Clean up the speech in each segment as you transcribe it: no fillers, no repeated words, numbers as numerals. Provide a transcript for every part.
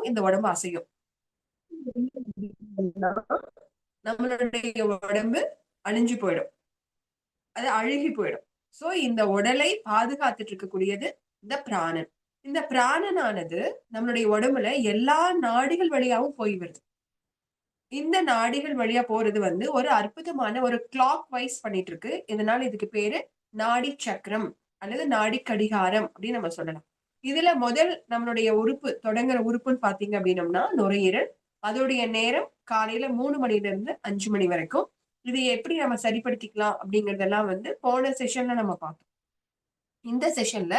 இந்த உடம்பு அசையும். நம்மளுடைய உடம்பு அழிஞ்சு போயிடும், அது அழுகி போயிடும். சோ இந்த உடலை பாதுகாத்துட்டு இருக்கக்கூடியது இந்த பிராணன். இந்த பிராணனானது நம்மளுடைய உடம்புல எல்லா நாடிகள் வழியாவும் போய் வருது. இந்த நாடிகள் வழியா போறது ஒரு அற்புதமான ஒரு கிளாக் வைஸ் பண்ணிட்டு இருக்கு. இதனால இதுக்கு பேரு நாடி சக்கரம் அல்லது நாடி கடிகாரம் அப்படின்னு நம்ம சொல்லலாம். இதுல முதல் நம்மளுடைய உறுப்பு தொடங்குற உறுப்புன்னு பாத்தீங்க அப்படின்னம்னா நுரையீரல். அதோடைய நேரம் காலையில 3 மணில இருந்து 5 மணி வரைக்கும். இது எப்படி நம்ம சரிப்படுத்திக்கலாம் அப்படிங்கறதெல்லாம் போன செஷன்ல நம்ம பார்த்தோம். இந்த செஷன்ல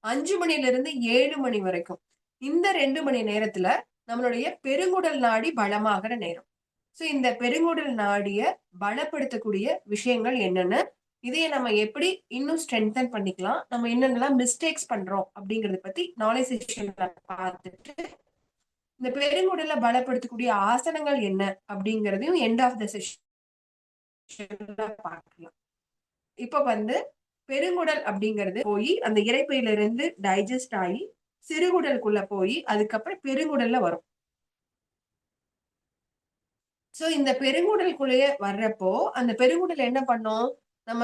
5 மணில இருந்து 7 மணி வரைக்கும் இந்த 2 மணி நேரத்துல நம்மளுடைய பெருங்குடல் நாடி பலமாகிற நேரம். சோ இந்த பெருங்குடல் நாடிய பலப்படுத்தக்கூடிய விஷயங்கள் என்னென்ன, இதைய நம்ம எப்படி இன்னும் ஸ்ட்ரென்தன் பண்ணிக்கலாம், நம்ம என்னென்னலாம் மிஸ்டேக்ஸ் பண்றோம் அப்படிங்கறத பத்தி நாலேஜ் செஷன்ல பார்த்துட்டு, இந்த பெருங்குடலை பலப்படுத்தக்கூடிய ஆசனங்கள் என்ன அப்படிங்கறதையும் எண்ட் ஆஃப் த செஷன்ல பார்க்கலாம். இப்ப பெருங்குடல் அப்படிங்கிறது போய் அந்த இரைப்பையில இருந்து டைஜஸ்ட் ஆகி சிறுகுடலுக்குள்ள போய் அதுக்கப்புறம் பெருங்குடல்ல வரும். சோ இந்த பெருங்குடலுக்குள்ளேயே வர்றப்போ அந்த பெருங்குடல் என்ன பண்ணும், நம்ம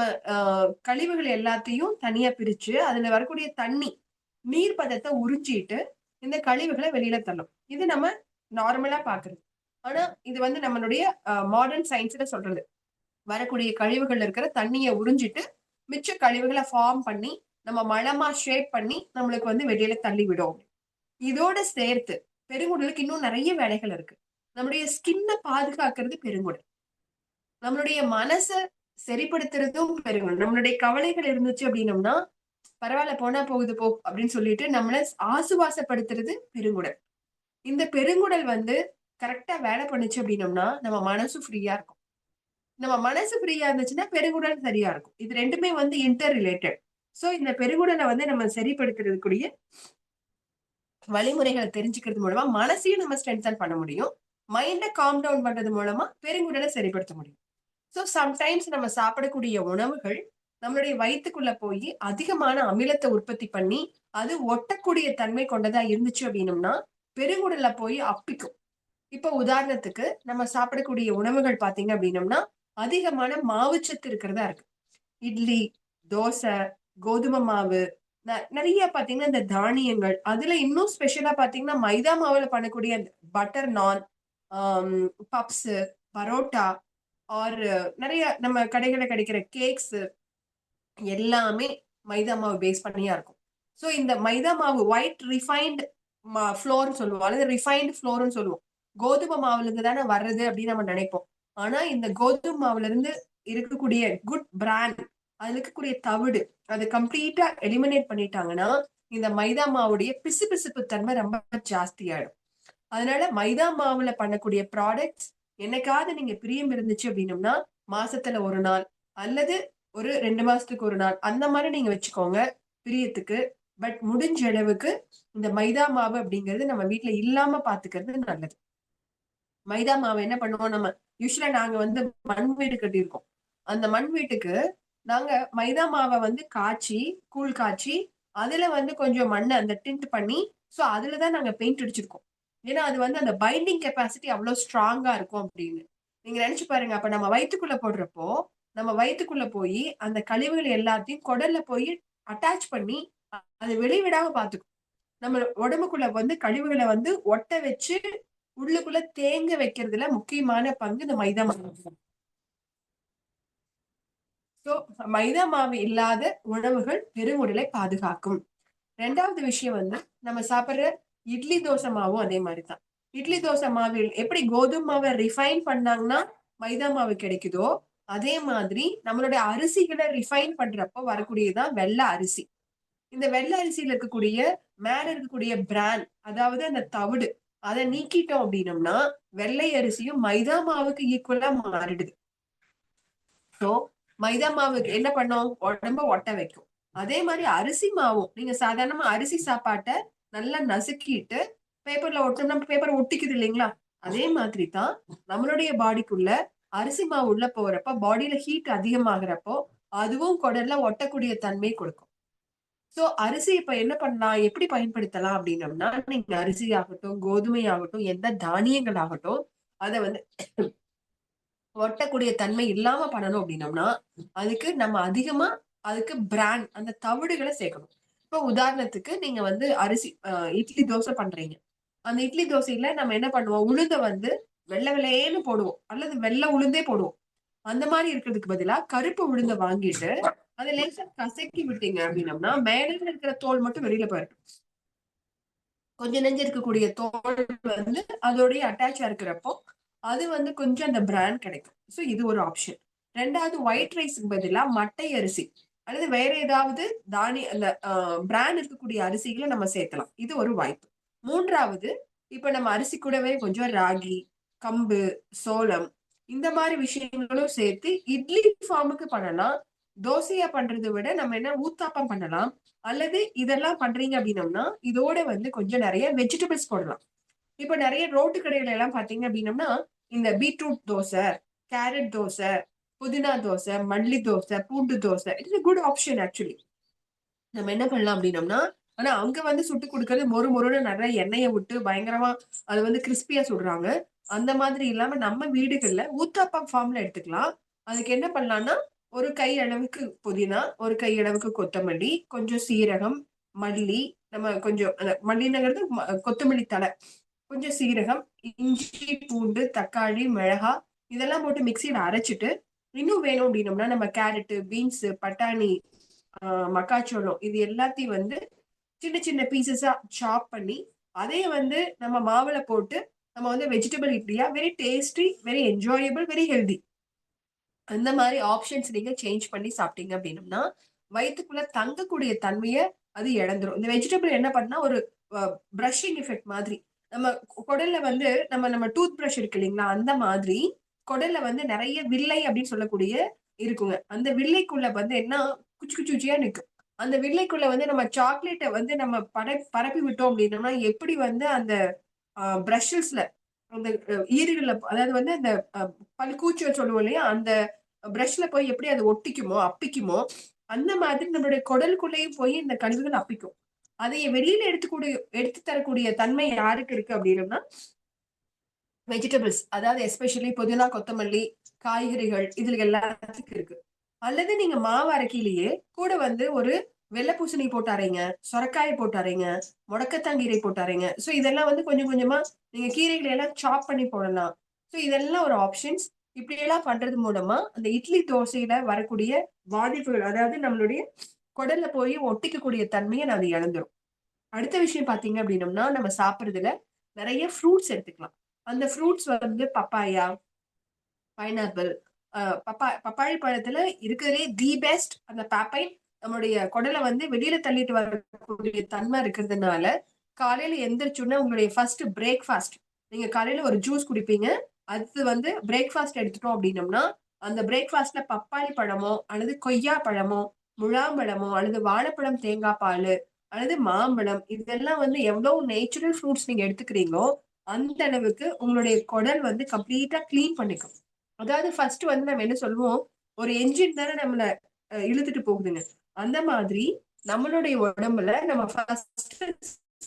கழிவுகள் எல்லாத்தையும் தனியா பிரிச்சு அதுல வரக்கூடிய நீர் பதத்தை உறிஞ்சிட்டு இந்த கழிவுகளை வெளியில தள்ளும். இது நம்ம நார்மலா பாக்குறது. ஆனா இது நம்மளுடைய மாடர்ன் சயின்ஸ்ல சொல்றது, வரக்கூடிய கழிவுகள் இருக்கிற தண்ணியை உறிஞ்சிட்டு மிச்ச கழிவுகளை ஃபார்ம் பண்ணி நம்ம மலமா ஷேப் பண்ணி நம்மளுக்கு வெளியில தள்ளி விடும். இதோட சேர்த்து பெருங்குடலுக்கு இன்னும் நிறைய வேலைகள் இருக்கு. நம்முடைய ஸ்கின்னை பாதுகாக்கிறது பெருங்குடல். நம்மளுடைய மனசை சரிப்படுத்துறதும் பெருங்குடல். நம்மளுடைய கவலைகள் இருந்துச்சு அப்படின்னம்னா பரவாயில்ல போனா போகுது போ அப்படின்னு சொல்லிட்டு நம்மள ஆசுவாசப்படுத்துறது பெருங்குடல். இந்த பெருங்குடல் கரெக்டா வேலை பண்ணுச்சு அப்படின்னம்னா நம்ம மனசு ஃப்ரீயா இருக்கும். நம்ம மனசு ஃப்ரீயா இருந்துச்சுன்னா பெருங்குடல் சரியா இருக்கும். இது ரெண்டுமே இன்டர் ரிலேட்டட். சோ இந்த பெருங்குடலை நம்ம சரிப்படுத்துறதுக்குரிய வழிமுறைகளை தெரிஞ்சுக்கிறது மூலமா மனசையும் நம்ம ஸ்ட்ரென்தன் பண்ண முடியும். மைண்ட காம் டவுன் பண்றது மூலமா பெருங்குடலை சரிப்படுத்த முடியும். சோ சம்டைம்ஸ் நம்ம சாப்பிடக்கூடிய உணவுகள் நம்மளுடைய வயிற்றுக்குள்ள போய் அதிகமான அமிலத்தை உற்பத்தி பண்ணி அது ஒட்டக்கூடிய தன்மை கொண்டதா இருந்துச்சு அப்படின்னம்னா பெருங்குடல்ல போய் அப்பிக்கும். இப்ப உதாரணத்துக்கு நம்ம சாப்பிடக்கூடிய உணவுகள் பாத்தீங்க அப்படின்னம்னா அதிகமான மாவுச்சத்து இருக்கிறதா இருக்கு. இட்லி, தோசை, கோதுமை மாவு, நிறைய பாத்தீங்கன்னா இந்த தானியங்கள், அதுல இன்னும் ஸ்பெஷலா பாத்தீங்கன்னா மைதா மாவுல பண்ணக்கூடிய பட்டர் நான், பப்ஸ், பரோட்டா ஆர் நிறைய நம்ம கடைகளை கிடைக்கிற கேக்ஸ் எல்லாமே மைதா மாவு பேஸ் பண்ணியா இருக்கும். சோ இந்த மைதா மாவு ஒயிட் ரிஃபைன்ட் ஃப்ளோர்னு சொல்லுவோம், அல்லது ரிஃபைன்ட் ஃப்ளோர்னு சொல்லுவோம். கோதுமை மாவுல இருந்து தானே வர்றது அப்படின்னு நம்ம நினைப்போம். ஆனா இந்த கோதுமை மாவுல இருந்து இருக்கக்கூடிய குட் பிராண்ட், அதுல இருக்கக்கூடிய தவிடு, அதை கம்ப்ளீட்டா எலிமினேட் பண்ணிட்டாங்கன்னா இந்த மைதா மாவுடைய பிசுபிசுப்பு தன்மை ரொம்ப ஜாஸ்தி ஆயிடும். அதனால மைதா மாவுல பண்ணக்கூடிய ப்ராடக்ட்ஸ் என்னைக்காவது நீங்க பிரியம் இருந்துச்சு அப்படின்னம்னா மாசத்துல ஒரு நாள் அல்லது ஒரு 2 மாசத்துக்கு ஒரு நாள் அந்த மாதிரி நீங்க வச்சுக்கோங்க பிரியத்துக்கு. பட் முடிஞ்ச அளவுக்கு இந்த மைதா மாவு அப்படிங்கிறது நம்ம வீட்டுல இல்லாம பாத்துக்கிறது நல்லது. மைதா மாவு என்ன பண்ணுவோம், நம்ம யூஸ்வலா நாங்க மண் வீடு கட்டியிருக்கோம். அந்த மண் வீட்டுக்கு நாங்க மைதா மாவை காய்ச்சி கூழ் காய்ச்சி அதுல கொஞ்சம் மண்ணை அந்த டிண்ட் பண்ணி சோ அதுலதான் நாங்க பெயிண்ட் அடிச்சிருக்கோம். ஏன்னா அது அந்த பைண்டிங் கெப்பாசிட்டி அவ்வளவு ஸ்ட்ராங்கா இருக்கும் அப்படின்னு நீங்க நினைச்சு பாருங்க. அப்ப நம்ம வயிற்றுக்குள்ள போடுறப்போ நம்ம வயிற்றுக்குள்ள போய் அந்த கழிவுகள் எல்லாத்தையும் குடல்ல போய் அட்டாச் பண்ணி அதை வெளிவிடாம பாத்துக்கும். நம்ம உடம்புக்குள்ள கழிவுகளை ஒட்ட வச்சு உள்ளுக்குள்ள தேங்க வைக்கிறதுல முக்கியமான பங்கு இந்த மைதா மாவு. சோ மைதா மாவு இல்லாத உணவுகள் பெருங்குடலை பாதுகாக்கும். ரெண்டாவது விஷயம் நம்ம சாப்பிடுற இட்லி தோசை மாவும் அதே மாதிரிதான். இட்லி தோசை மாவில் எப்படி கோதுமை மாவை ரிஃபைன் பண்ணாங்கன்னா மைதா மாவு கிடைக்குதோ அதே மாதிரி நம்மளுடைய அரிசிகளை ரிஃபைன் பண்றப்போ வரக்கூடியதுதான் வெள்ளை அரிசி. இந்த வெள்ளை அரிசியில இருக்கக்கூடிய மேல இருக்கக்கூடிய பிராண்ட், அதாவது அந்த தவிடு, அதை நீக்கிட்டோம் அப்படின்னம்னா வெள்ளை அரிசியும் மைதா மாவுக்கு ஈக்குவலா மாறிடுது. சோ மைதா மாவுக்கு என்ன பண்ணும், உடம்ப ஒட்ட வைக்கும். அதே மாதிரி அரிசி மாவும் நீங்க சாதாரணமா அரிசி சாப்பாட்டை நல்லா நசுக்கிட்டு பேப்பர்ல ஒட்டோம்னா பேப்பர் ஒட்டிக்குது இல்லைங்களா, அதே மாதிரி தான் நம்மளுடைய பாடிக்குள்ள அரிசி மாவு உள்ள போறப்ப பாடியில ஹீட் அதிகமாகிறப்போ அதுவும் குடல்ல ஒட்டக்கூடிய தன்மை கொடுக்கும். சோ அரிசி இப்ப என்ன பண்ணலாம், எப்படி பயன்படுத்தலாம் அப்படின்னம்னா, நீங்க அரிசி ஆகட்டும், கோதுமை ஆகட்டும், எந்த தானியங்கள் ஆகட்டும், அத வந்து ஒட்டக்கூடிய தன்மை இல்லாம பண்ணணும் அப்படின்னம்னா, அதுக்கு நம்ம அதிகமா அதுக்கு பிராண்ட் அந்த தவிடுகள சேர்க்கணும். இப்ப உதாரணத்துக்கு நீங்க வந்து அரிசி இட்லி தோசை பண்றீங்க. அந்த இட்லி தோசையில நம்ம என்ன பண்ணுவோம், உளுந்த வந்து வெள்ள வெள்ளேன்னு போடுவோம். அல்லது வெள்ள உளுந்தே போடுவோம். அந்த மாரி இருக்கிறதுக்கு பதிலா கருப்பு உளுந்த வாங்கிட்டு, அத லேசா கசக்கி விட்டீங்க அப்படின்னம்னா, மேல இருக்கிற தோல் மட்டும் வெளியில போயிரும். கொஞ்சம் நெஞ்சு இருக்கக்கூடிய தோல் வந்து அதோடயே அட்டாச்சா இருக்கிறப்போ, அது வந்து கொஞ்சம் அந்த பிராண்ட் கிடைக்கும். சோ இது ஒரு ஆப்ஷன். 2வது ஒயிட் ரைஸ்க்கு பதிலா மட்டை அரிசி அல்லது வேற ஏதாவது அந்த பிராண்ட் இருக்கக்கூடிய அரிசிகள நம்ம சேர்க்கலாம். இது ஒரு வாய்ப்பு. 3வது இப்ப நம்ம அரிசி கூடவே கொஞ்சம் ராகி, கம்பு, சோளம் இந்த மாரி விஷயங்களும் சேர்த்து இட்லி ஃபார்முக்கு பண்ணலாம். தோசையா பண்றத விட நம்ம என்ன ஊத்தாப்பம் பண்ணலாம். அல்லது இதெல்லாம் பண்றீங்க அப்படின்னம்னா, இதோட வந்து கொஞ்சம் நெறைய வெஜிடபிள்ஸ் போடலாம். இப்ப நெறைய ரோட்டு கடையில எல்லாம் பார்த்தீங்க அப்படின்னம்னா, இந்த பீட்ரூட் தோசை, கேரட் தோசை, புதினா தோசை, மல்லி தோசை, பூண்டு dosa. It's a good option actually. நம்ம என்ன பண்ணலாம் அப்படின்னம்னா, ஆனா அங்க வந்து சுட்டுக் குடுக்கறது மொறு மொறுன்னு நெறைய எண்ணெய விட்டு பயங்கரமா அது வந்து கிரிஸ்பியா சுடுறாங்க. அந்த மாதிரி இல்லாம நம்ம வீடுகள்ல ஊத்தாப்பம் ஃபார்ம்ல எடுத்துக்கலாம். அதுக்கு என்ன பண்ணலாம்னா, ஒரு கை அளவுக்கு புதினா, ஒரு கை அளவுக்கு கொத்தமல்லி, கொஞ்சம் சீரகம், மல்லி, நம்ம கொஞ்சம் மல்லிங்கிறது கொத்தமல்லி தழ, கொஞ்சம் சீரகம், இஞ்சி, பூண்டு, தக்காளி, மிளகா இதெல்லாம் போட்டு மிக்ஸியில அரைச்சுட்டு, இன்னும் வேணும் அப்படின்னம்னா நம்ம கேரட்டு, பீன்ஸ், பட்டாணி, மக்காச்சோளம் இது எல்லாத்தையும் வந்து சின்ன சின்ன பீசஸா சாப் பண்ணி, அதைய வந்து நம்ம மாவுல போட்டு, நம்ம வந்து வெஜிடபிள் இட்லியா very tasty, very enjoyable, very healthy. அந்த மாரி ஆப்ஷன்ஸ் நீங்க சேஞ்ச் பண்ணி சாப்பிட்டீங்க அப்படின்னம்னா, வயித்துக்குள்ள தங்கக்கூடிய தன்மைய அது இழந்துரும். இந்த வெஜிடபிள் என்ன பண்ணா ஒரு அ பிரஷிங் எஃபெக்ட் மாதிரி. நம்ம குடல்ல வந்து நம்ம நம்ம டூத் பிரஷ் இருக்கு இல்லீங்களா? அந்த மாதிரி குடல்ல வந்து நெறைய வில்லை அப்படின்னு சொல்லக்கூடிய இருக்குங்க. அந்த வில்லைக்குள்ள வந்து என்ன குச்சி குச்சி குச்சியா நிக்கும். அந்த வில்லைக்குள்ள வந்து நம்ம சாக்லேட்ட வந்து நம்ம பரப்பி விட்டோம் அப்படின்னம்னா, எப்படி வந்து அந்த பிரஷஸ்ல அந்த ஈறுகள்ல அதாவது வந்து அந்த அ பல்கூச்சல் சொல்லுவோம் இல்லையா? அந்த பிரஷ்ல போய் எப்படி அது ஒட்டிக்குமோ, அப்பிக்குமோ, அந்த மாதிரி நம்மளுடைய குடலுக்குள்ளேயும் போய் இந்த கழிவுகள் அப்பிக்கும். அதைய வெளியில எடுத்து தரக்கூடிய தன்மை யாருக்கு இருக்கு அப்படின்னம்னா, வெஜிடபிள்ஸ். அதாவது எஸ்பெஷலி புதினா, கொத்தமல்லி, காய்கறிகள் இதுல எல்லாத்துக்கும் இருக்கு. அல்லது நீங்க மாவு அரைக்கையிலேயே கூட வந்து ஒரு வெள்ள பூசணி போட்டு அரைங்க, சொரக்காய போட்டு அரைங்க, முடக்கத்தான் கீரை போட்டு அரைங்க. சோ இதெல்லாம் வந்து கொஞ்சம் கொஞ்சமா நீங்க கீரைகள எல்லாம் சாப் பண்ணி போடலாம். சோ இதெல்லாம் ஒரு ஆப்ஷன்ஸ். இப்படியெல்லாம் பண்றது மூலமா அந்த இட்லி, தோசையில வரக்கூடிய பாதிப்புகள் அதாவது நம்மளுடைய குடல்ல போய் ஒட்டிக்கக்கூடிய தன்மைய அது இழந்துரும். அடுத்த விஷயம் பார்த்தீங்க அப்படின்னம்னா, நம்ம சாப்பிடுறதுல நெறைய ஃப்ரூட்ஸ் எடுத்துக்கலாம். அந்த ஃப்ரூட்ஸ் வந்து பப்பாயா, பைனாப்பிள், பப்பாளி பழத்துல இருக்கிறதுலயே தி பெஸ்ட் அந்த பாப்பைன் நம்மளுடைய குடல வந்து வெளியில தள்ளிட்டு வரக்கூடிய தன்மை இருக்கிறதுனால, காலையில எந்திரிச்சோனே உங்களுடைய ஃபர்ஸ்ட் பிரேக்ஃபாஸ்ட் நீங்க காலையில ஒரு ஜூஸ் குடிப்பீங்க. அடுத்து வந்து பிரேக்ஃபாஸ்ட் எடுத்துட்டோம் அப்படின்னம்னா, அந்த பிரேக்ஃபாஸ்ட்ல பப்பாளி பழமோ, அல்லது கொய்யா பழமோ, முலாம்பழமோ, அல்லது வாழைப்பழம் தேங்காய் பாலு, அல்லது மாம்பழம் இதெல்லாம் வந்து எவ்வளவு நேச்சுரல் ஃப்ரூட்ஸ் நீங்க எடுத்துக்கிறீங்களோ, அந்த அளவுக்கு உங்களுடைய குடல் வந்து கம்ப்ளீட்டா கிளீன் பண்ணிக்கும். அதாவது ஃபர்ஸ்ட் வந்து நம்ம என்ன சொல்லுவோம், ஒரு என்ஜின் தானே நம்மள இழுத்துட்டு போகுதுங்க. அந்த மாதிரி நம்மளுடைய உடம்புல நம்ம ஃபர்ஸ்ட்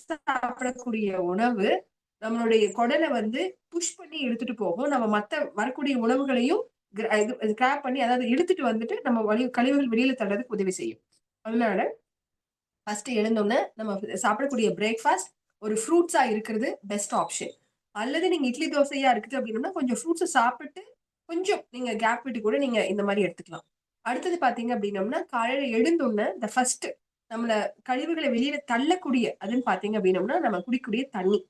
சாப்பிடக்கூடிய உணவு நம்மளுடைய குடல வந்து புஷ் பண்ணி இழுத்துட்டு போகும். நம்ம மத்த வரக்கூடிய உணவுகளையும் இது கிராப் பண்ணி அதாவது இழுத்துட்டு வந்துட்டு நம்ம கழிவுகள் வெளியில தள்றதுக்கு உதவி செய்யும். அதனால ஃபர்ஸ்ட் எழுந்தோனே நம்ம சாப்பிடக்கூடிய பிரேக்ஃபாஸ்ட் ஒரு ஃப்ரூட்ஸா இருக்கிறது பெஸ்ட் ஆப்ஷன். அல்லது நீங்க இட்லி, தோசையா இருக்குது அப்படின்னா, கொஞ்சம் ஃப்ரூட்ஸ சாப்பிட்டு, கொஞ்சம் நீங்க கேப் விட்டு கூட நீங்க இந்த மாரி எடுத்துக்கலாம். அடுத்தது பார்த்தீங்க அப்படின்னம்னா, காலையில எழுந்தோனே இந்த ஃபர்ஸ்ட் நம்மள கழிவுகள வெளியில தள்ளக்கூடிய அதுன்னு பார்த்தீங்க அப்படின்னம்னா, நம்ம குடிக்கக்கூடிய தண்ணி.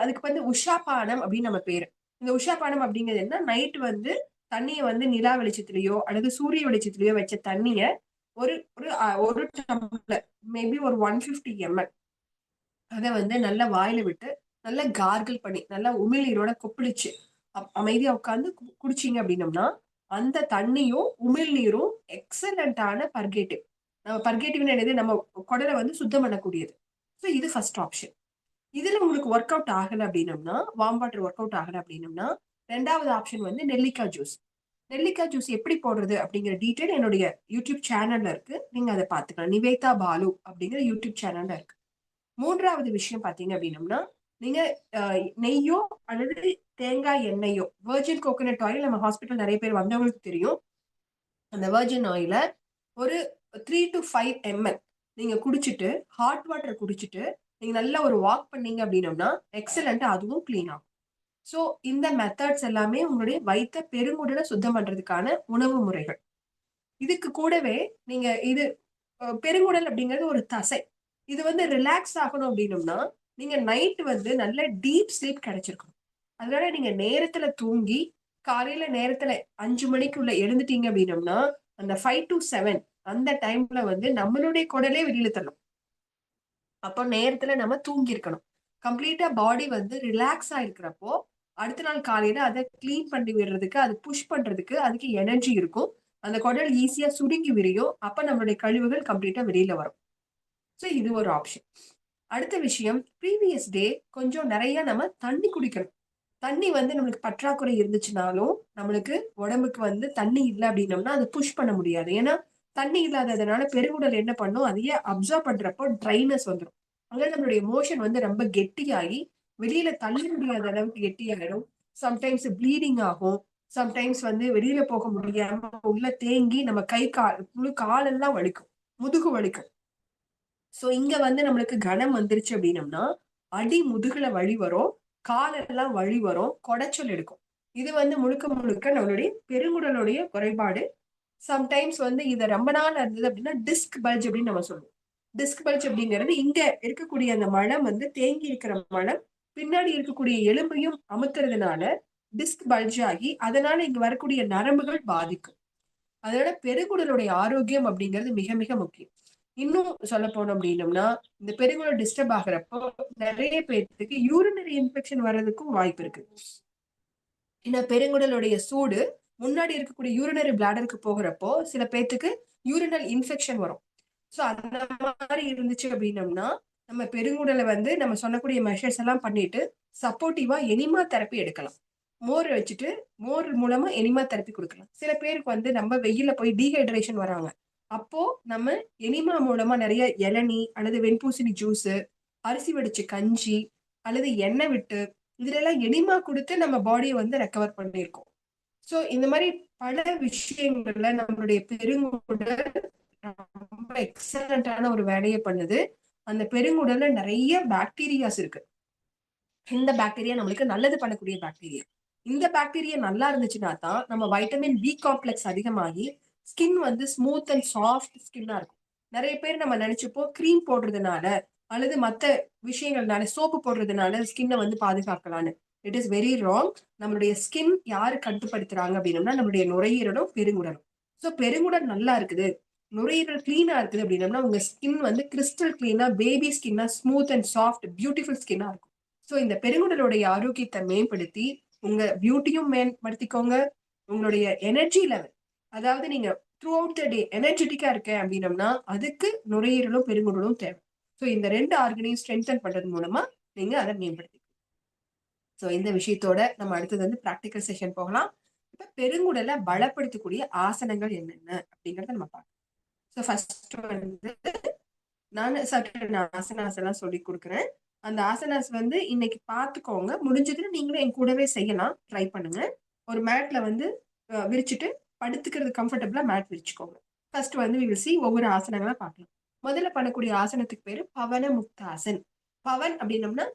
அதுக்கு வந்து உஷா பானம் அப்படின்னு நம்ம பேரு. இந்த உஷா பானம் அப்படிங்கிறது என்ன, நைட் வந்து தண்ணிய வந்து நிலா வெளிச்சத்திலயோ, அல்லது சூரிய வெளிச்சத்திலயோ வச்ச தண்ணிய ஒரு ஒரு 1 டம்ளர் மேபி ஒரு 150 எம்எல் அத வந்து நல்லா வாயில விட்டு, நல்லா கார்கிள் பண்ணி, நல்லா உமிழ்நீரோட கொப்பளிச்சு, அமைதியா உட்கார்ந்து குடிச்சீங்க அப்படின்னம்னா, அந்த தண்ணியும், உமிழ்நீரும் எக்ஸலன்ட்டான பர்கேட்டிவ். நம்ம பர்கேட்டிவ்னா என்னது? நம்ம குடல வந்து சுத்தம் பண்ணக்கூடியது. சோ இது ஃபர்ஸ்ட் ஆப்ஷன். இதுல உங்களுக்கு வொர்க் அவுட் ஆகல அப்படின்னம்னா, வார்ம் வாட்டர் வொர்க் அவுட் ஆகல அப்படின்னம்னா, 2வது ஆப்ஷன் வந்து நெல்லிக்காய் ஜூஸ். நெல்லிக்காய் ஜூஸ் எப்படி போடுறது அப்படிங்கிற டீட்டெயில் என்னுடைய யூடியூப் சேனல்ல இருக்கு. நீங்க அதை பார்த்துக்கலாம். நிவேதா பாலு அப்படிங்கிற யூடியூப் சேனல்ல இருக்கு. மூன்றாவது விஷயம் பாத்தீங்க அப்படின்னம்னா, நீங்க நெய்யோ அல்லது தேங்காய் எண்ணெயோ, வெர்ஜின் கோகோனட் ஆயில் நம்ம ஹாஸ்பிட்டல் நிறைய பேர் வந்தவங்களுக்கு தெரியும். அந்த வெர்ஜின் ஆயில ஒரு 3 to 5 ml நீங்க குடிச்சிட்டு, ஹாட் வாட்டர் குடிச்சிட்டு, நீங்க நல்லா ஒரு வாக் பண்ணீங்க அப்படின்னம்னா, எக்ஸலண்ட் அதுவும் கிளீன் ஆகும். சோ இந்த மெத்தட்ஸ் எல்லாமே உங்களுடைய வயித்த பெருங்குடல சுத்தம் பண்றதுக்கான உணவு முறைகள். இதுக்கு கூடவே நீங்க இது பெருங்குடல் அப்படிங்கிறது ஒரு தசை. இது வந்து ரிலாக்ஸ் ஆகணும் அப்படின்னம்னா, நீங்க நைட் வந்து நல்ல டீப் ஸ்லீப் கிடைச்சிருக்கணும். அதனால நீங்க நேரத்துல தூங்கி, காலையில நேரத்துல 5 மணிக்குள்ள எழுந்துட்டீங்க அப்படின்னம்னா, அந்த 5 to 7 அந்த டைம்ல வந்து நம்மளுடைய குடலே வெளியில தள்ளும். அப்போ நேரத்துல நம்ம தூங்கி இருக்கணும். கம்ப்ளீட்டா பாடி வந்து ரிலாக்ஸா இருக்கிறப்போ, அடுத்த நாள் காலையில அத கிளீன் பண்ணி விடுறதுக்கு, அது புஷ் பண்றதுக்கு அதுக்கு எனர்ஜி இருக்கும். அந்த குடல் ஈஸியா சுருங்கி விரியும். அப்ப நம்மளுடைய கழிவுகள் கம்ப்ளீட்டா வெளியில வரும். சோ இது ஒரு ஆப்ஷன். அடுத்த விஷயம், ப்ரீவியஸ் டே கொஞ்சம் நெறைய நம்ம தண்ணி குடிக்கணும். தண்ணி வந்து நம்மளுக்கு பற்றாக்குறை இருந்துச்சுனாலும், நம்மளுக்கு உடம்புக்கு வந்து தண்ணி இல்ல அப்டின்னம்னா, அத புஷ் பண்ண முடியாது. ஏன்னா, தண்ணி இல்லாததுனால பெருங்குடல் என்ன பண்ணும், அதையே அப்சர்வ் பண்றப்போ ட்ரைனஸ் வந்துரும். அங்க நம்மளுடைய மோஷன் வந்து ரொம்ப கெட்டியாகி, வெளியில தள்ள முடியாத அளவுக்கு கெட்டியாயிடும். சம்டைம்ஸ் ப்ளீடிங் ஆகும். சம்டைம்ஸ் வந்து வெளியில போக முடியாம உள்ள தேங்கி நம்ம கை, கால் முழு காலெல்லாம் வலிக்கும். முதுகு வலிக்கும். சோ இங்க வந்து நம்மளுக்கு கனம் வந்துருச்சு அப்படின்னம்னா, அடி முதுகுல வலி வரும். காலெல்லாம் வலி வரும். கொடைச்சல் எடுக்கும். இது வந்து முழுக்க முழுக்க நம்மளுடைய பெருங்குடலுடைய குறைபாடு. சம்டைம்ஸ் வந்து இது ரொம்ப நாள் இருந்தது அப்படின்னா, டிஸ்க் பல்ஜ் அப்படின்னு நம்ம சொல்லுவோம். டிஸ்க் பல்ஜ் அப்படிங்கிறது இங்க இருக்கக்கூடிய அந்த மலம் வந்து தேங்கி இருக்கிற மலம், பின்னாடி இருக்கக்கூடிய எலும்பையும் அமுத்துறதுனால டிஸ்க் பல்ஜ் ஆகி, அதனால இங்க வரக்கூடிய நரம்புகள் பாதிக்கும். அதனால பெருங்குடலுடைய ஆரோக்கியம் அப்படிங்கிறது மிக மிக முக்கியம். இன்னும் சொல்ல போனோம் அப்படின்னம்னா, இந்த பெருங்குடல் டிஸ்டர்ப் ஆகுறப்போ நெறைய பேத்துக்கு யூரினரி இன்ஃபெக்ஷன் வர்றதுக்கும் வாய்ப்பு இருக்கு. ஏன்னா பெருங்குடலுடைய சூடு முன்னாடி இருக்கக்கூடிய யூரினரி பிளாடருக்கு போகுறப்போ, சில பேத்துக்கு யூரினல் இன்ஃபெக்ஷன் வரும். சோ அந்த மாரி இருந்துச்சு அப்படின்னம்னா, நம்ம பெருங்குடல வந்து நம்ம சொல்லக்கூடிய மெஷர்ஸ் எல்லாம் பண்ணிட்டு, சப்போர்ட்டிவா எனிமா தெரப்பி எடுக்கலாம். மோர் வச்சுட்டு, மோர் மூலமா எனிமா தெரப்பி குடுக்கலாம். சில பேருக்கு வந்து நம்ம வெயில்ல போய் டீஹைட்ரேஷன் வராங்க. அப்போ நம்ம எனிமா மூலமா நெறைய இளநீ அல்லது வெண்பூசணி ஜூஸு, அரிசி வடிச்ச கஞ்சி அல்லது எண்ணெய் விட்டு, இதுலலாம் எனிமா குடுத்து நம்ம பாடிய வந்து ரெக்கவர் பண்ணியிருக்கோம். சோ இந்த மாரி பல விஷயங்கள்ல நம்மளுடைய பெருங்குடல் ரொம்ப எக்ஸலன்ட்டான ஒரு வேலைய பண்ணுது. அந்த பெருங்குடல்ல நெறைய பாக்டீரியாஸ் இருக்கு. இந்த பாக்டீரியா நம்மளுக்கு நல்லது பண்ணக்கூடிய பாக்டீரியா. இந்த பாக்டீரியா நல்லா இருந்துச்சுன்னா தான், நம்ம வைட்டமின் பி காம்ப்ளெக்ஸ் அதிகமாகி, ஸ்கின் வந்து ஸ்மூத் அண்ட் சாஃப்ட் ஸ்கின்னா இருக்கும். நெறைய பேர் நம்ம நெனச்சுப்போம், கிரீம் போடுறதுனால, அல்லது மத்த விஷயங்கள்னால, சோப்பு போடுறதுனால ஸ்கின்ன வந்து பாதுகாக்கலான்னு. It is very wrong. நம்மளுடைய ஸ்கின் யாரு கட்டுப்படுத்துறாங்க அப்டின்னம்னா, நம்மளுடைய நுரையீரலும், பெருங்குடலும். சோ பெருங்குடல் நல்லா இருக்குது, நுரையீரல் கிளீனா இருக்குது அப்டின்னம்னா, உங்க ஸ்கின் வந்து கிறிஸ்டல் கிளீனா, பேபி ஸ்கின்னா, ஸ்மூத் அண்ட் சாஃப்ட் பியூட்டிஃபுல் ஸ்கின்னா இருக்கும். சோ இந்த பெருங்குடலுடைய ஆரோக்கியத்தை மேம்படுத்தி, உங்க பியூட்டியும் மேம்படுத்திக்கோங்க. உங்களுடைய எனர்ஜி லெவல், அதாவது நீங்க த்ரூ அவுட் த டே எனர்ஜெட்டிக்கா இருக்கேன் அப்படின்னம்னா, அதுக்கு நுரையீரலும், பெருங்குடலும் தேவை. சோ இந்த 2 ஆர்கனையும் ஸ்ட்ரெங்தன் பண்றது மூலமா நீங்க அத மேம்படுத்திக்கலாம். சோ இந்த விஷயத்தோட நம்ம அடுத்தது வந்து பிராக்டிகல் செஷன் போகலாம். இப்ப பெருங்குடல பலப்படுத்தக்கூடிய ஆசனங்கள் என்னென்ன அப்படிங்கறத நம்ம பார்க்கலாம். சோ ஃபர்ஸ்ட் வந்து நானு சர்டன் ஆசனாஸ் எல்லாம் சொல்லிக் குடுக்குறேன். அந்த ஆசனாஸ் வந்து இன்னைக்கு பார்த்துக்கோங்க. முடிஞ்சதுன்னா நீங்களும் என் கூடவே செய்யலாம். ட்ரை பண்ணுங்க. ஒரு மேட்ல வந்து விரிச்சுட்டு படுத்துக்கிறது கம்ஃபர்டபுளா மேட் விரிச்சுக்கோங்க. ஃபர்ஸ்ட் வந்து வி வில் சி ஒவ்வொரு ஆசனங்களா பார்க்கலாம். முதல்ல பண்ணக்கூடிய ஆசனத்துக்கு பேரு பவன முக்தாசன். பவன் அப்படின்னம்னா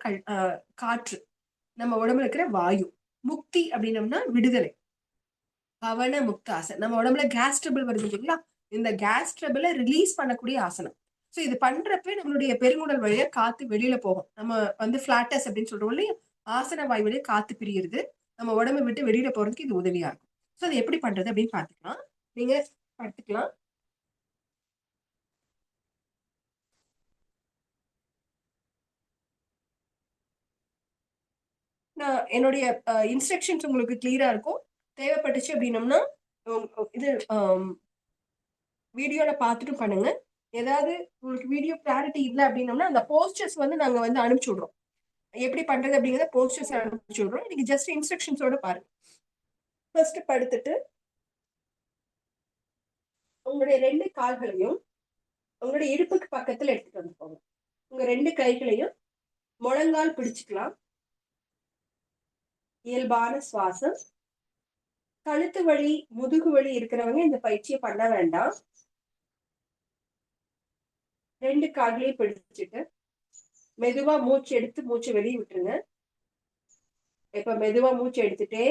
காற்று. நம்ம உடம்புல இருக்கிற வாயு. முக்தி அப்படின்னம்னா விடுதலை. பவன முக்தாசன். நம்ம உடம்புல கேஸ் ட்ரபிள் வருது இல்லைங்களா? இந்த கேஸ் ட்ரபிள ரிலீஸ் பண்ணக்கூடிய ஆசனம். சோ இது பண்றப்ப நம்மளுடைய பெருங்குடல் வழியா காத்து வெளியில போகும். நம்ம வந்து ஃபிளாட்டஸ் அப்படின்னு சொல்றோம் இல்லையா? ஆசன வாய் வழியா காத்து பிரியிறது. நம்ம உடம்ப விட்டு வெளியில போறதுக்கு இது உதவியா இருக்கும். சோ அது எப்படி பண்றது அப்படின்னு பார்த்துக்கலாம். நீங்க படுத்துக்கலாம். நான் என்னுடைய இன்ஸ்ட்ரக்ஷன்ஸ் உங்களுக்கு கிளியரா இருக்கும். தேவைப்பட்டுச்சு அப்படின்னம்னா, இது வீடியோல பார்த்துட்டு பண்ணுங்க. ஏதாவது உங்களுக்கு வீடியோ கிளாரிட்டி இல்ல அப்படின்னம்னா, அந்த போஸ்டர்ஸ் வந்து நாங்க வந்து அனுப்பிச்சு விடுறோம். எப்படி பண்றது அப்படிங்கிறத போஸ்டர்ஸ் அனுப்பிச்சு விடுறோம். நீங்க ஜஸ்ட் இன்ஸ்ட்ரக்ஷன்ஸோட பாருங்க. ஃபர்ஸ்ட் படுத்துட்டு உங்களுடைய 2 கால்களையும் உங்களுடைய இடுப்புக்கு பக்கத்துல எடுத்துட்டு வந்துக்கோங்க. உங்க 2 கைகளையும் முழங்கால் பிடிச்சுக்கலாம். இயல்பான சுவாசம். கழுத்து வலி, முதுகு வலி இருக்கிறவங்க இந்த பயிற்சியை பண்ண வேண்டாம். 2 கால்களையும் பிடிச்சிட்டு மெதுவா மூச்சு எடுத்து மூச்சு வெளியே விட்டுருங்க. இப்ப மெதுவா மூச்சு எடுத்துட்டே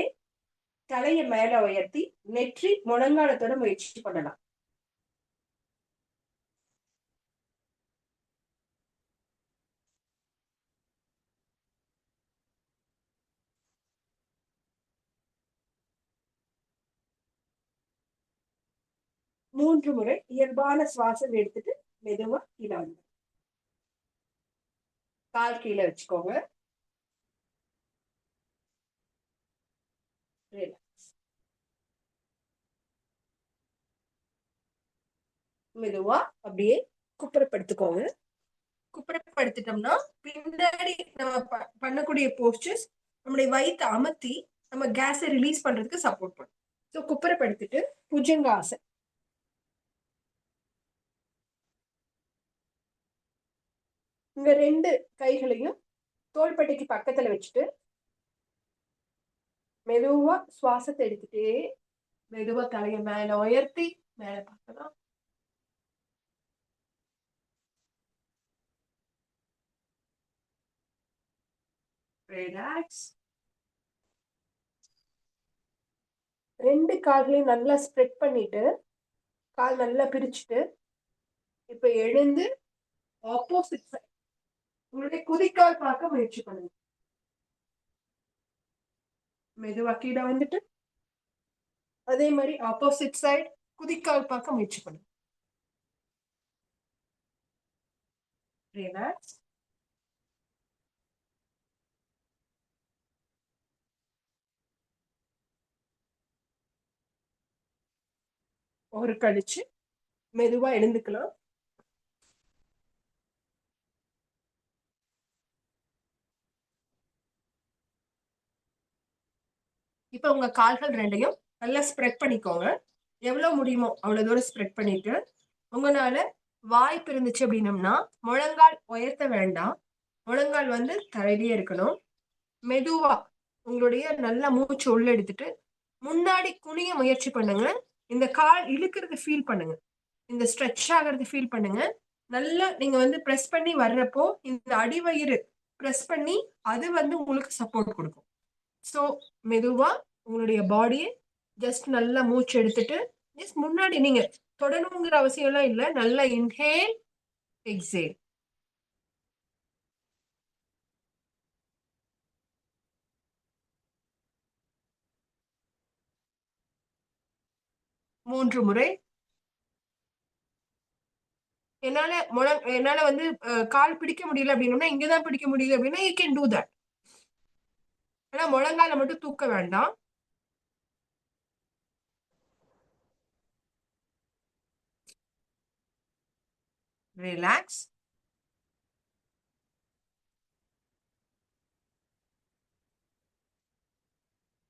தலையை மேல உயர்த்தி நெற்றி முழங்காலத்தோட முயற்சி பண்ணலாம். மூன்று முறை இயல்பான சுவாசம் எடுத்துட்டு மெதுவா கீழே வந்து கால் கீழே வச்சுக்கோங்க. மெதுவா அப்படியே குப்புறப்படுத்திக்கோங்க. குப்புறப்படுத்திட்டோம்னா பின்னாடி நம்ம பண்ணக்கூடிய போஸ்டர்ஸ் நம்முடைய வயிற்று அமர்த்தி நம்ம கேஸை ரிலீஸ் பண்றதுக்கு சப்போர்ட் பண்ணும். ஸோ குப்புறப்படுத்திட்டு புஜங்காசன். இந்த 2 கைகளையும் தோள்பட்டைக்கு பக்கத்துல வச்சுட்டு மெதுவா சுவாசத்தை எடுத்துட்டே மெதுவா தலையை மேல உயர்த்தி மேல பார்க்கலாம். ரிலாக்ஸ். 2 கால்களையும் நல்லா ஸ்ப்ரெட் பண்ணிட்டு கால் நல்லா பிரிச்சுட்டு இப்ப எழுந்து ஆப்போசிட் சைட் உங்களுடைய குதிக்கால் பார்க்க முயற்சி பண்ணுங்க. மெதுவா கீழே வந்துட்டு அதே மாதிரி ஆப்போசிட் சைடு குதிக்கால் பார்க்க முயற்சி பண்ணுங்க. ரிலாக்ஸ். ஒரு கழிச்சு மெதுவா எழுந்துக்கலாம். இப்ப உங்க கால்கள் 2யும் நல்லா ஸ்ப்ரெட் பண்ணிக்கோங்க. எவ்வளவு முடியுமோ அவ்வளவு தூரம் ஸ்ப்ரெட் பண்ணிட்டு உங்களால வாய்ப்பு இருந்துச்சு அப்படின்னம்னா முழங்கால் உயர்த்த வேண்டாம். முழங்கால் வந்து தரையிலேயே இருக்கணும். மெதுவா உங்களுடைய நல்லா மூச்சு உள்ள எடுத்துட்டு முன்னாடி குனிய முயற்சி பண்ணுங்க. இந்த கால் இழுக்கிறது ஃபீல் பண்ணுங்க. இந்த ஸ்ட்ரெச் ஆகிறது ஃபீல் பண்ணுங்க. நல்லா நீங்க வந்து பிரஸ் பண்ணி வர்றப்போ இந்த அடிவயிறு பிரஸ் பண்ணி அது வந்து உங்களுக்கு சப்போர்ட் கொடுக்கும். ஸோ மெதுவா உங்களுடைய பாடியை ஜஸ்ட் நல்லா மூச்சு எடுத்துட்டு ஜஸ்ட் முன்னாடி நீங்க தொடணுங்கிற அவசியம் எல்லாம் இல்லை. நல்லா இன்ஹேல் எக்ஸேல். மூன்று முறை. என்னால வந்து கால் பிடிக்க முடியல அப்படின்னா இங்கதான் பிடிக்க முடியல அப்படின்னா யூ கேன் டூ தட். ஆனா முழங்கால மட்டும் தூக்க வேண்டாம். ரிலாக்ஸ்.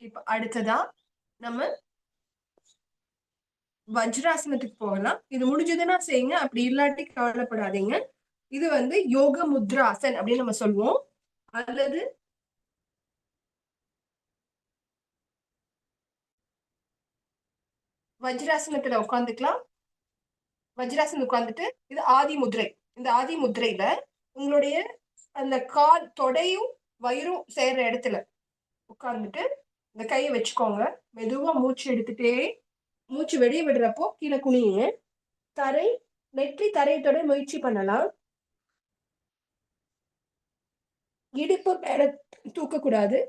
இப்ப அடுத்ததா நம்ம வஜ்ராசனத்துக்கு போகலாம். இது முடிஞ்சதுன்னா செய்யுங்க, அப்படி இல்லாட்டி கவலைப்படாதீங்க. இது வந்து யோக முத்ராசன் அப்படின்னு நம்ம சொல்லுவோம். அல்லது வஜ்ராசனத்துல உட்காந்துக்கலாம். வஜ்ராசனம் உட்கார்ந்துட்டு இது ஆதி முத்ரை. இந்த ஆதி முத்ரையில உங்களுடைய அந்த கால் தொடையும் வயிறும் சேர்ற இடத்துல உட்கார்ந்துட்டு இந்த கையை வச்சுக்கோங்க. மெதுவா மூச்சு எடுத்துட்டே மூச்சு வெளியே விடுறப்போ கீழே குனியுங்க. தரை நெற்றி தரையத்தோட முயற்சி பண்ணலாம். இடுப்பு மேல தூக்க கூடாது.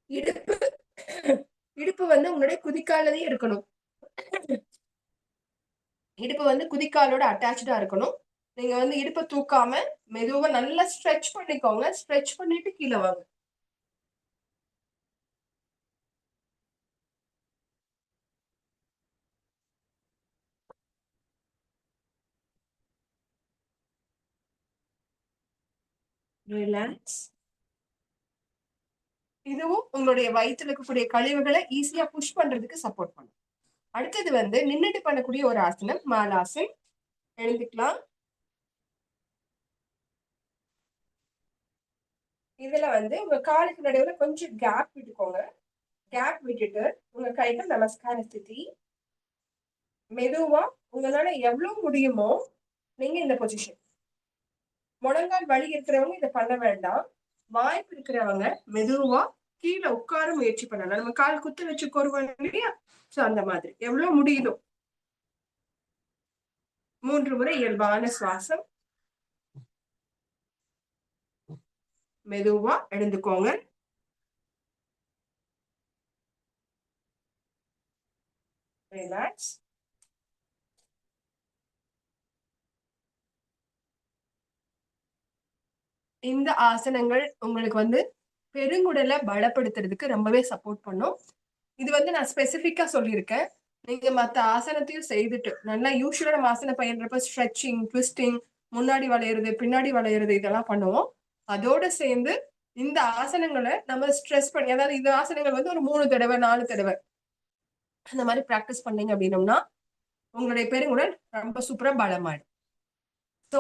இடுப்பு இடுப்பு வந்து உங்களுடைய குதிக்காலதே இருக்கணும். இடுப்பு வந்து குதிக்காலோட அட்டாச்சா இருக்கணும். நீங்க வந்து இடுப்பை தூக்காம மெதுவா நல்லா ஸ்ட்ரெச் பண்ணிக்கோங்க. ஸ்ட்ரெச் பண்ணிட்டு கீழே வாங்க. ரிலாக்ஸ். இதுவும் உங்களுடைய வயிற்றுல இருக்கக்கூடிய கழிவுகளை ஈஸியா புஷ் பண்றதுக்கு சப்போர்ட் பண்ணும். அடுத்தது வந்து நின்னுட்டு பண்ணக்கூடிய ஒரு ஆசனம் மாலாசன். எழுந்துக்கலாம். இதுல வந்து உங்க காலுக்கு நடுவுல கொஞ்சம் கேப் விட்டுக்கோங்க. கேப் விட்டுட்டு உங்க கைகள் நமஸ்கார ஸ்திதி. மெதுவா உங்களால எவ்வளவு முடியுமோ நீங்க இந்த பொசிஷன். முழங்கால் வலி இருக்கிறவங்க இதை பண்ண வேண்டாம். வாய்ப்பு இருக்கிறவங்க மெதுவா கீழே உட்கார முயற்சி பண்ணலாம். நம்ம கால் குத்து வச்சு கோருவோம் இல்லையா? சோ அந்த மாதிரி எவ்வளவு முடியுதோ. 3 முறை இயல்பான சுவாசம். மெதுவா எழுந்துக்கோங்க. ரிலாக்ஸ். இந்த ஆசனங்கள் உங்களுக்கு வந்து பெருங்குடலை பலப்படுத்துறதுக்கு ரொம்பவே சப்போர்ட் பண்ணும். இது வந்து நான் ஸ்பெசிபிக்கா சொல்லியிருக்கேன். நீங்க மத்த ஆசனத்தையும் செய்துட்டு நல்லா யூஸ்வலா நம்ம ஆசனம் பயின்றப்ப ஸ்ட்ரெச்சிங், ட்விஸ்டிங், முன்னாடி வளையிறது, பின்னாடி வளையிறது இதெல்லாம் பண்ணுவோம். அதோட சேர்ந்து இந்த ஆசனங்களை நம்ம ஸ்ட்ரெஸ் பண்ணி, அதாவது இந்த ஆசனங்கள் வந்து ஒரு 3 தடவை 4 தடவை அந்த மாதிரி பிராக்டிஸ் பண்ணீங்க அப்படின்னோம்னா உங்களுடைய பெருங்குடல் ரொம்ப சூப்பரா பலமாயிடும். ஸோ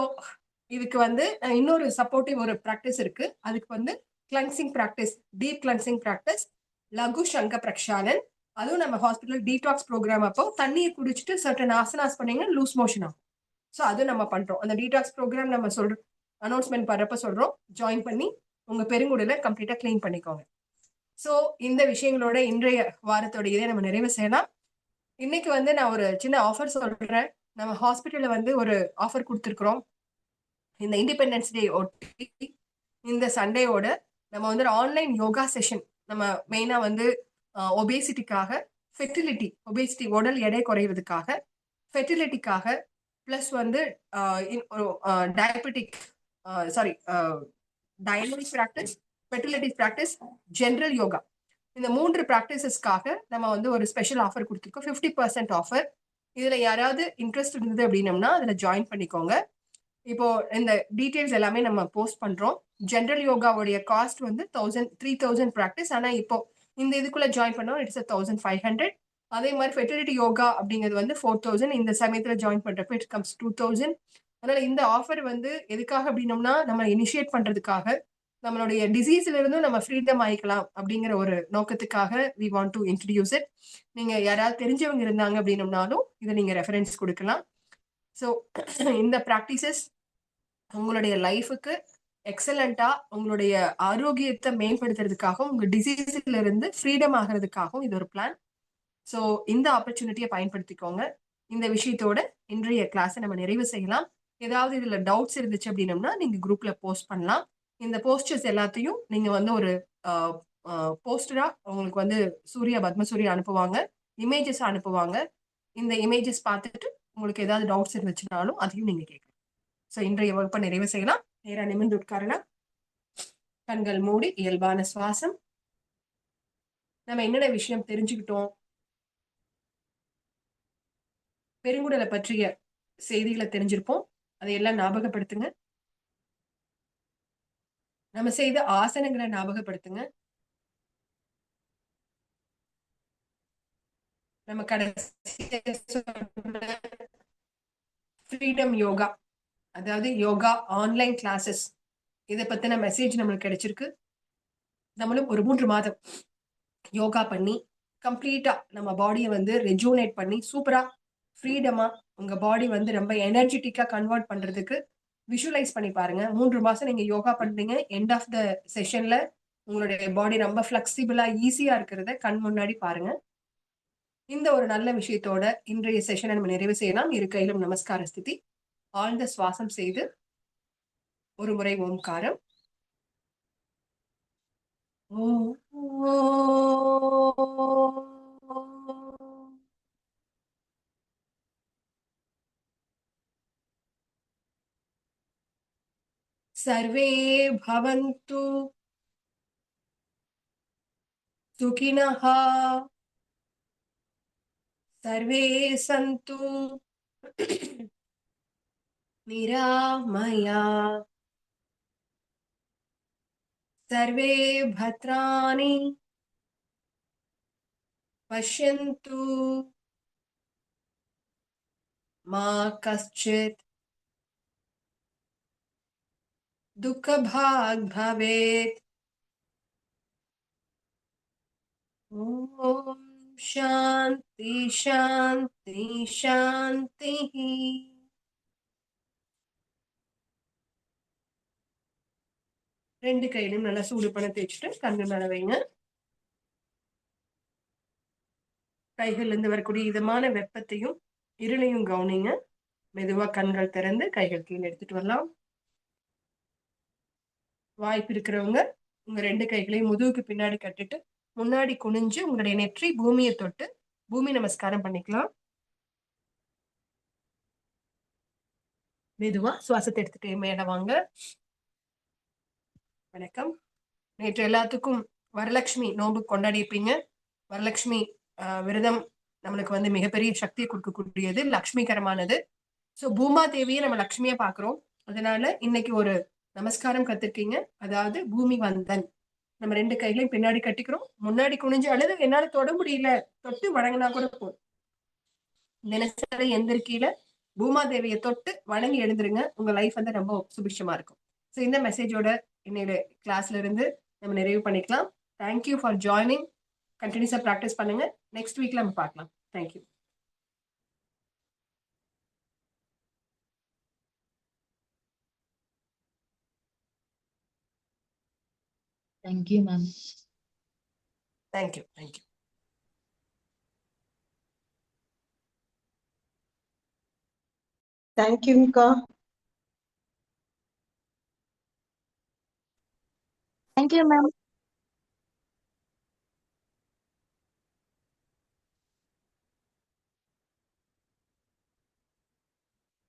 இதுக்கு வந்து இன்னொரு சப்போர்ட்டிவ் ஒரு பிராக்டிஸ் இருக்கு. அதுக்கு வந்து cleansing practice, deep cleansing practice, லகு சங்க பிரக்ஷாலன். அதுவும் நம்ம ஹாஸ்பிட்டல் டீடாக்ஸ் ப்ரோக்ராம் அப்போ தண்ணியை குடிச்சிட்டு சர்டன் ஆசனாஸ் பண்ணீங்கன்னா லூஸ் மோஷன் ஆகும். ஸோ அது நம்ம பண்றோம். அந்த டீடாக்ஸ் ப்ரோக்ராம் நம்ம சொல்றோம், அனௌன்ஸ்மெண்ட் பண்றப்ப சொல்றோம், ஜாயின் பண்ணி உங்க பெருங்குடலை கம்ப்ளீட்டா கிளீன் பண்ணிக்கோங்க. ஸோ இந்த விஷயங்களோட இன்றைய வாரத்தோட இதை நம்ம நிறைவு செய்யலாம். இன்னைக்கு வந்து நான் ஒரு சின்ன ஆஃபர் சொல்றேன். நம்ம ஹாஸ்பிட்டல்ல வந்து ஒரு ஆஃபர் கொடுத்துருக்குறோம். இந்த இண்டிபெண்டன்ஸ் டே ஒட்டி இந்த சண்டேயோட நம்ம வந்து ஒரு ஆன்லைன் யோகா செஷன் நம்ம மெயினா வந்து ஒபேசிட்டிக்காக, ஃபெர்டிலிட்டி, ஒபேசிட்டி உடல் எடை குறைவதற்காக, ஃபெர்டிலிட்டிக்காக, பிளஸ் வந்து diabetic, sorry, dynamic practice, fertility practice, general yoga, இந்த 3 பிராக்டிசஸ்க்காக நம்ம வந்து ஒரு ஸ்பெஷல் ஆஃபர் கொடுத்துருக்கோம். 50% ஆஃபர். இதுல யாராவது இன்ட்ரெஸ்ட் இருந்தது அப்படின்னம்னா அதுல ஜாயின் பண்ணிக்கோங்க. இப்போ இந்த டீடைல்ஸ் எல்லாமே நம்ம போஸ்ட் பண்றோம். ஜெனரல் யோகாவுடைய காஸ்ட் வந்து 3000 பிராக்டிஸ். ஆனா இப்போ இந்த இதுக்குள்ள ஜாயின் பண்ணோம் இட்ஸ் 1500. அதே மாதிரி ஃபெர்டிலிட்டி யோகா அப்படிங்கிறது வந்து 4000. இந்த சமயத்துல ஜாயின் பண்றப்ப இட் கம்ஸ் 2000. அதனால இந்த ஆஃபர் வந்து எதுக்காக அப்படின்னம்னா நம்ம இனிஷியேட் பண்றதுக்காக, நம்மளுடைய டிசீஸ்ல இருந்தும் நம்ம ஃப்ரீடம் ஆயிக்கலாம் அப்படிங்கிற ஒரு நோக்கத்துக்காக we want to introduce it. நீங்க யாராவது தெரிஞ்சவங்க இருந்தாங்க அப்படின்னம்னாலும் இதை நீங்க ரெஃபரன்ஸ் கொடுக்கலாம். ஸோ இந்த ப்ராக்டிசஸ் உங்களுடைய லைஃபுக்கு எக்ஸலண்டா, உங்களுடைய ஆரோக்கியத்தை மேம்படுத்துறதுக்காகவும், உங்க டிசீஸ்ல இருந்து ஃப்ரீடம் ஆகிறதுக்காகவும் இது ஒரு பிளான். ஸோ இந்த ஆப்பர்ச்சுனிட்டியை பயன்படுத்திக்கோங்க. இந்த விஷயத்தோட இன்றைய கிளாஸை நம்ம நிறைவு செய்யலாம். ஏதாவது இதுல டவுட்ஸ் இருந்துச்சு அப்படின்னம்னா நீங்க குரூப்ல போஸ்ட் பண்ணலாம். இந்த போஸ்டர்ஸ் எல்லாத்தையும் நீங்க வந்து ஒரு போஸ்டரா உங்களுக்கு வந்து சூர்யா, பத்மசூர்யா அனுப்புவாங்க, இமேஜஸ் அனுப்புவாங்க. இந்த இமேஜஸ் பார்த்துட்டு உங்களுக்கு ஏதாவது டவுட்ஸ் இருந்துச்சுனாலும் அதையும் நீங்க கேட்கலாம். ஸோ இன்றைய வகுப்பை நிறைவு செய்யலாம். நேரா நிமிர்ந்து உட்காரலாம். கண்கள் மூடி இயல்பான சுவாசம். நம்ம என்னென்ன விஷயம் தெரிஞ்சுக்கிட்டோம்? பெருங்குடலை பற்றிய செய்திகளை தெரிஞ்சிருப்போம். அதையெல்லாம் ஞாபகப்படுத்துங்க. நம்ம செய்த ஆசனங்களை ஞாபகப்படுத்துங்க. நம்ம கடைசி ஃப்ரீடம் யோகா, அதாவது யோகா ஆன்லைன் கிளாஸஸ், இதை பத்தின மெசேஜ் நம்மளுக்கு கிடைச்சிருக்கு. நம்மளும் ஒரு 3 மாதம் யோகா பண்ணி கம்ப்ளீட்டா நம்ம பாடியை வந்து ரெஜூனேட் பண்ணி சூப்பரா ஃப்ரீடமா உங்க பாடி வந்து ரொம்ப எனர்ஜெட்டிக்கா கன்வெர்ட் பண்றதுக்கு விஷுவலைஸ் பண்ணி பாருங்க. 3 மாசம் நீங்க யோகா பண்றீங்க. எண்ட் ஆஃப் த செஷன்ல உங்களுடைய பாடி ரொம்ப பிளெக்சிபிளா ஈஸியா இருக்கிறத கண் முன்னாடி பாருங்க. இந்த ஒரு நல்ல விஷயத்தோட இன்றைய செஷனை நம்ம நிறைவு செய்யலாம். இரு கையிலும் நமஸ்கார ஸ்திதி. ஆழ்ந்த சுவாசம் செய்து ஒரு முறை ஓம்காரம். सर्वे भवन्तु सुखिनः, सर्वे सन्तु निरामया, सर्वे भद्राणि पश्यन्तु மா கஷ்சித் துக்கபாக் பவேத். ஓம் சாந்தி சாந்தி சாந்தி. ரெண்டு கையிலும் நல்லா சூடு பண்ண தேய்ச்சிட்டு கண்ணு மேல வைங்க. கைகள்ல இருந்து வரக்கூடிய இதமான வெப்பத்தையும் இருளையும் கவனிங்க. மெதுவா கண்கள் திறந்து கைகள் கீழே எடுத்துட்டு வரலாம். வாய்ப்பு இருக்கிறவங்க உங்க ரெண்டு கைகளையும் முதுகுக்கு பின்னாடி கட்டிட்டு முன்னாடி குனிஞ்சு உங்களுடைய நெற்றி பூமியை தொட்டு பூமி நமஸ்காரம் பண்ணிக்கலாம். மெதுவா சுவாசத்தை எடுத்துட்டு மேல வாங்க. வணக்கம். நேற்று எல்லாத்துக்கும் வரலட்சுமி நோன்பு கொண்டாடிப்பீங்க. வரலட்சுமி விரதம் நம்மளுக்கு வந்து மிகப்பெரிய சக்தியை கொடுக்கக்கூடியது, லட்சுமிகரமானது. சோ பூமா தேவியை நம்ம லட்சுமியா பாக்குறோம். அதனால இன்னைக்கு ஒரு நமஸ்காரம் கத்துருக்கீங்க. அதாவது பூமி வந்தன். நம்ம ரெண்டு கைகளையும் பின்னாடி கட்டிக்கிறோம். முன்னாடி குனிஞ்சு அழுது என்னால தொட முடியல, தொட்டு வணங்கினா கூட போதும். தினசரி எந்திரிக்கையில பூமாதேவியை தொட்டு வணங்கி எழுந்துருங்க. உங்க லைஃப் வந்து ரொம்ப சுபிட்சமா இருக்கும். ஸோ இந்த மெசேஜோட இன்னையோட கிளாஸ்ல இருந்து நம்ம நிறைவு பண்ணிக்கலாம். Thank you for joining. கண்டினியூஸா ப்ராக்டிஸ் பண்ணுங்க. நெக்ஸ்ட் வீக்ல நம்ம பார்க்கலாம். Thank you. Thank you ma'am. Thank you. Thank you. தேங்க்யூங்கக்கா. Thank you ma'am.